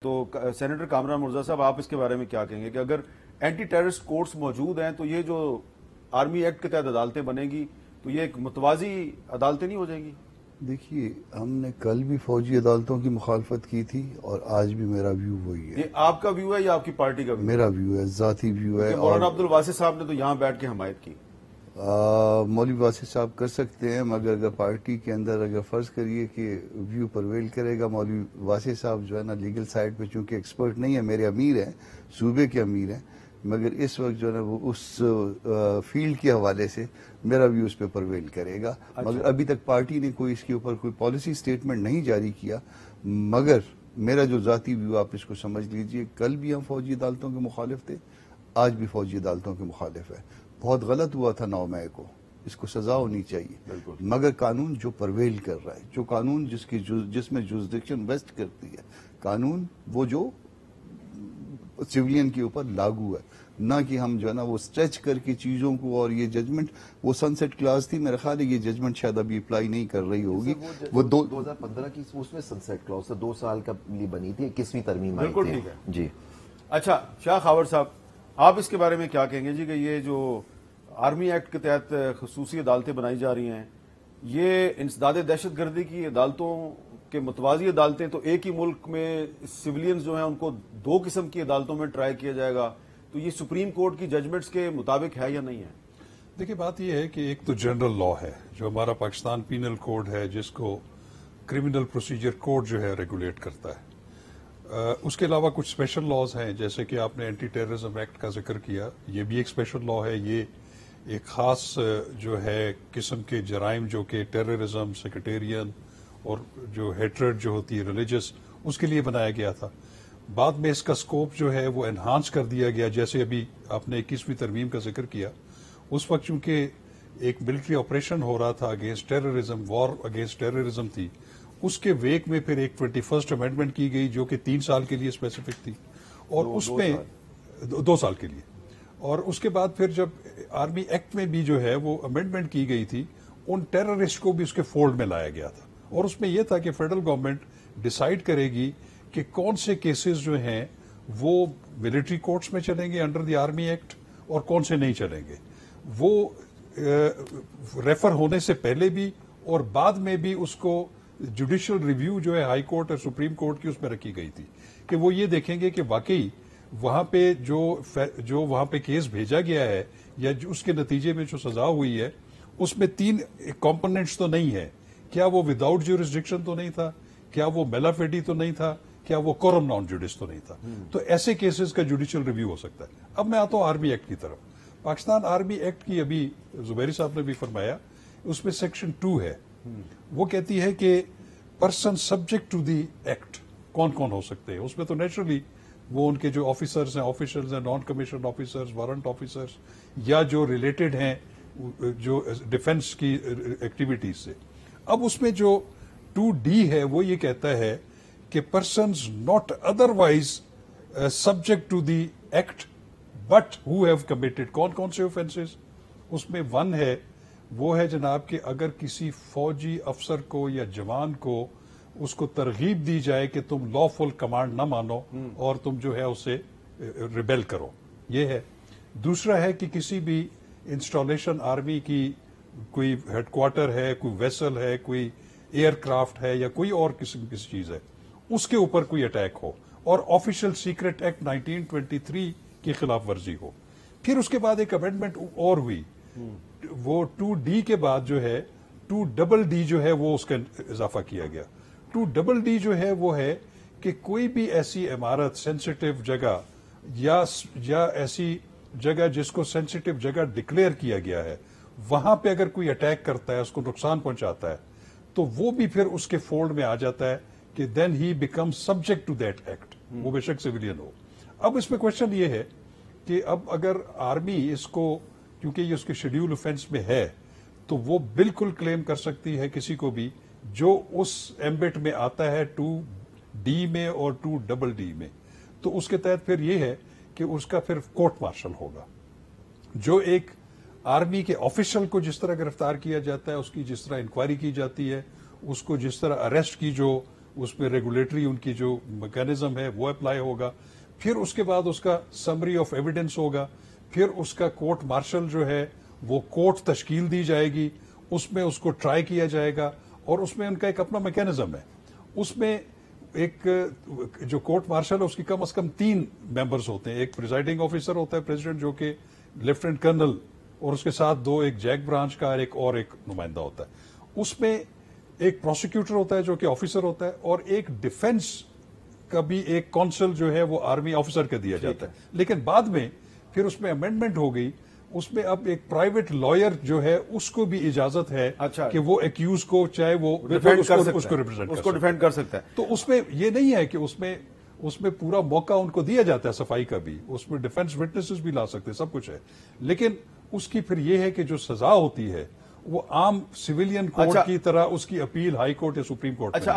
تو سینیٹر کامران مرزا صاحب، آپ اس کے بارے میں کیا کہیں گے کہ اگر اینٹی ٹیررسٹ کورٹس موجود ہیں تو یہ جو آرمی ایکٹ کے تحت عدالتیں بنیں گی تو یہ ایک متوازی عدالتیں نہیں ہو جائیں گی؟ دیکھیے، ہم نے کل بھی فوجی عدالتوں کی مخالفت کی تھی اور آج بھی میرا ویو وہی ہے۔ یہ آپ کا ویو ہے یا آپ کی پارٹی کا ویو؟ میرا ویو ہے، ذاتی ویو ہے۔ مولانا عبدالواسع صاحب نے تو یہاں بیٹھ کے حمایت کی۔ مولوی واسع صاحب کر سکتے ہیں، مگر اگر پارٹی کے اندر اگر فرض کریے کہ ویو پرویل کرے گا، مولوی واسع صاحب جو ہے نا لیگل سائڈ پہ چونکہ ایکسپرٹ نہیں ہے، میرے امیر ہیں، صوبے کے امیر ہیں، مگر اس وقت جو ہے نا وہ اس فیلڈ کے حوالے سے میرا ویو اس پہ پرویل کرے گا۔ مگر ابھی تک پارٹی نے کوئی اس کے اوپر کوئی پالیسی سٹیٹمنٹ نہیں جاری کیا، مگر میرا جو ذاتی ویو آپ اس کو سمجھ لیجئے، کل بھی ہم فوجی عدالتوں کے مخالف تھے، آج بھی فوجی عدالتوں کے مخالف ہے۔ بہت غلط ہوا تھا 9 مئی کو، اس کو سزا ہونی چاہیے، مگر قانون جو پرویل کر رہا ہے، جو قانون جس میں جورسڈکشن ویسٹ کرتی ہے، قانون وہ جو سیولین کے اوپر لاگو ہے، نہ کہ ہم جو ہے نا وہ سٹریچ کر کے چیزوں کو۔ اور یہ ججمنٹ وہ سن سیٹ کلاس تھی، میرا خیال ہے یہ ججمنٹ شاید ابھی اپلائی نہیں کر رہی ہوگی۔ وہ 2015 کی اس میں سن سیٹ کلاس 2 سال کا لیے بنی تھی، 21ویں ترمیم آئی تھی۔ بالکل ٹھیک ہے جی اچھا، شاہ خاور صاحب، آپ اس کے بارے میں کیا کہیں گے جی کہ یہ جو آرمی ایکٹ کے تحت خصوصی عدالتیں بنائی جا رہی ہیں، یہ انسداد دہشت گردی کی عدالتوں کے متوازی عدالتیں، تو ایک ہی ملک میں سویلینز جو ہیں ان کو 2 قسم کی عدالتوں میں ٹرائی کیا جائے گا، تو یہ سپریم کورٹ کی ججمنٹس کے مطابق ہے یا نہیں ہے؟ دیکھیے، بات یہ ہے کہ ایک تو جنرل لا ہے جو ہمارا پاکستان پینل کوڈ ہے، جس کو کرمنل پروسیجر کوڈ جو ہے ریگولیٹ کرتا ہے۔ اس کے علاوہ کچھ اسپیشل لاز ہیں، جیسے کہ آپ نے اینٹی ٹیررزم ایکٹ کا ذکر کیا، یہ بھی ایک اسپیشل لا ہے۔ یہ ایک خاص جو ہے قسم کے جرائم جو کہ ٹیررزم، سیکٹیرین اور جو ہیٹرڈ جو ہوتی ہے ریلیجس، اس کے لیے بنایا گیا تھا۔ بعد میں اس کا سکوپ جو ہے وہ انہانس کر دیا گیا، جیسے ابھی آپ نے 21ویں ترمیم کا ذکر کیا۔ اس وقت چونکہ ایک ملٹری آپریشن ہو رہا تھا against terrorism, war against terrorism تھی، اس کے ویک میں پھر ایک 21 امینڈمنٹ کی گئی جو کہ 3 سال کے لیے اسپیسیفک تھی، اور اس میں 2 سال کے لیے۔ اور اس کے بعد پھر جب آرمی ایکٹ میں بھی جو ہے وہ امینڈمنٹ کی گئی تھی، ان ٹیررسٹ کو بھی اس کے فولڈ میں لایا گیا تھا، اور اس میں یہ تھا کہ فیڈرل گورنمنٹ ڈیسائیڈ کرے گی کہ کون سے کیسز جو ہیں وہ ملٹری کورٹس میں چلیں گے انڈر دی آرمی ایکٹ اور کون سے نہیں چلیں گے۔ وہ ریفر ہونے سے پہلے بھی اور بعد میں بھی اس کو جوڈیشل ریویو جو ہے ہائی کورٹ اور سپریم کورٹ کی اس میں رکھی گئی تھی کہ وہ یہ دیکھیں گے کہ واقعی وہاں پہ جو وہاں پہ کیس بھیجا گیا ہے یا اس کے نتیجے میں جو سزا ہوئی ہے، اس میں 3 کمپوننٹس تو نہیں ہے۔ کیا وہ وداؤٹ جورسڈکشن تو نہیں تھا؟ کیا وہ میلافیڈی تو نہیں تھا؟ کیا وہ کورم نان جوڈس تو نہیں تھا؟ تو ایسے کیسز کا جوڈیشل ریویو ہو سکتا ہے۔ اب میں آتا ہوں آرمی ایکٹ کی طرف۔ پاکستان آرمی ایکٹ کی ابھی زبیری صاحب نے بھی فرمایا، اس میں سیکشن 2 ہے، وہ کہتی ہے کہ person subject to the act کون کون ہو سکتے ہیں۔ اس میں تو نیچرلی وہ ان کے جو آفیسرز ہیں، آفیشلز ہیں، naan commissioned officers, warrant officers, یا جو ریلیٹڈ ہیں جو ڈیفنس کی ایکٹیویٹیز سے۔ اب اس میں جو 2D ہے وہ یہ کہتا ہے کہ persons not otherwise subject to the act but who have committed, کون کون سے اوفینسز۔ اس میں 1 ہے، وہ ہے جناب کہ اگر کسی فوجی افسر کو یا جوان کو اس کو ترغیب دی جائے کہ تم لا فل کمانڈ نہ مانو اور تم جو ہے اسے ریبیل کرو، یہ ہے۔ دوسرا ہے کہ کسی بھی انسٹالیشن آرمی کی کوئی ہیڈ کوارٹر ہے، کوئی ویسل ہے، کوئی ایئر کرافٹ ہے یا کوئی اور قسم کی چیز ہے، اس کے اوپر کوئی اٹیک ہو اور آفیشل سیکرٹ ایکٹ 1923 کی خلاف ورزی ہو۔ پھر اس کے بعد ایک امینڈمنٹ اور ہوئی، وہ 2D کے بعد جو ہے 2DD جو ہے وہ اس کا اضافہ کیا گیا۔ 2DD جو ہے وہ ہے کہ کوئی بھی ایسی عمارت، سینسیٹیو جگہ یا ایسی جگہ جس کو سینسیٹیو جگہ ڈکلیئر کیا گیا ہے، وہاں پہ اگر کوئی اٹیک کرتا ہے، اس کو نقصان پہنچاتا ہے، تو وہ بھی پھر اس کے فولڈ میں آ جاتا ہے کہ then he became subject to that act, وہ بے شک سویلین ہو۔ اب اس میں کوشچن یہ ہے کہ اب اگر آرمی اس کو، کیونکہ یہ اس کے شیڈیول افینس میں ہے، تو وہ بالکل کلیم کر سکتی ہے کسی کو بھی جو اس ایمبٹ میں آتا ہے 2D میں اور 2DD میں، تو اس کے تحت پھر یہ ہے کہ اس کا پھر کورٹ مارشل ہوگا۔ جو ایک آرمی کے آفیشل کو جس طرح گرفتار کیا جاتا ہے، اس کی جس طرح انکوائری کی جاتی ہے، اس کو جس طرح اریسٹ کی جو اس میں ریگولیٹری ان کی جو میکینزم ہے وہ اپلائی ہوگا، پھر اس کے بعد اس کا سمری آف ایویڈنس ہوگا، پھر اس کا کورٹ مارشل جو ہے وہ کورٹ تشکیل دی جائے گی، اس میں اس کو ٹرائی کیا جائے گا، اور اس میں ان کا ایک اپنا میکینزم ہے. اس میں ایک جو کورٹ مارشل ہے اس کی کم از کم 3 ممبرز ہوتے ہیں. ایک پریزائڈنگ آفیسر ہوتا ہے پریزیڈنٹ جو کہ لیفٹیننٹ کرنل، اور اس کے ساتھ 2 ایک جیک برانچ کا اور ایک نمائندہ ہوتا ہے. اس میں ایک پروسیکیوٹر ہوتا ہے جو کہ آفیسر ہوتا ہے، اور ایک ڈیفنس کا بھی ایک کونسل جو ہے وہ آرمی آفیسر کا دیا جاتا ہے. لیکن بعد میں پھر اس میں امینڈمنٹ ہو گئی، اس میں اب ایک پرائیویٹ لائر جو ہے اس کو بھی اجازت ہے کہ وہ ایکیوز کو چاہے وہ ڈیفینڈ کر اس کو ریپرزینٹ اس کو ڈیفینڈ کر سکتا ہے. تو اس میں یہ نہیں ہے کہ اس میں پورا موقع ان کو دیا جاتا ہے صفائی کا بھی، اس میں ڈیفنس وٹنسز بھی لا سکتے ہیں، سب کچھ ہے. لیکن اس کی پھر یہ ہے کہ جو سزا ہوتی ہے وہ عام سویلین کورٹ کی طرح اس کی اپیل ہائی کورٹ یا سپریم کورٹ میں